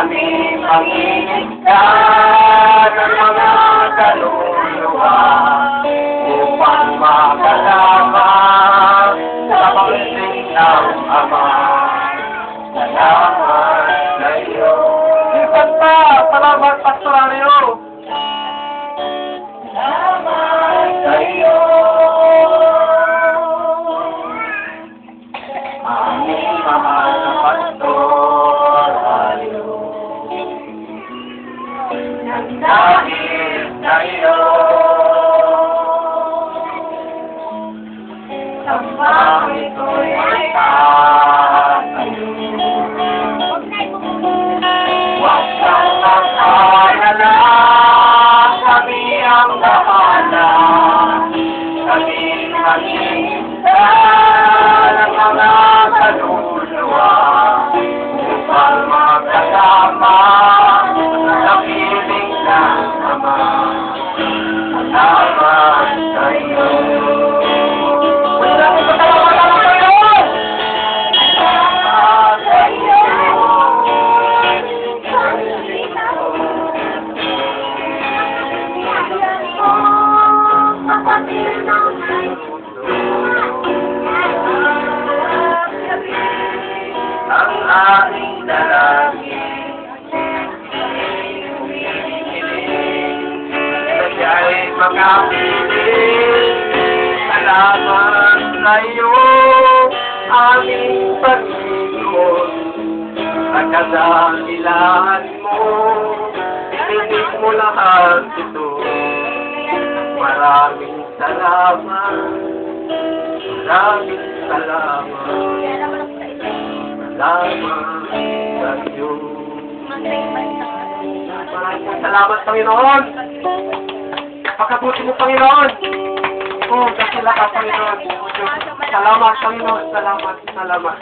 aming manginigda ng mga kaluluwa upang makasama sa pagdating ng Ama. Salamat sa iyo. Isan pa! Salamat, Pastoralio! Salamat sa iyo. Aming mahal na Pastoralio. Dahil sa iyo, sambang ito'y ay tatayo. Huwag kang mag-alala, kami ang bahala. Kami mag-iinda ng mga kaluluwa upang magkasama sa piling ng Ama. Salamat sa iyo. Salamat sa iyo! Salamat sa iyo! Ang aking dalangin ay makapiling. Salamat sa iyo, aming Panginoon. Sa kadahilan mo, ibig mo lahat ito. Maraming salamat. Maraming salamat. Salamat sa iyo. Maraming salamat, Panginoon. Pagkabuti mo, Panginoon. Dakila ka, Panginoon. Salamat, Panginoon. Salamat.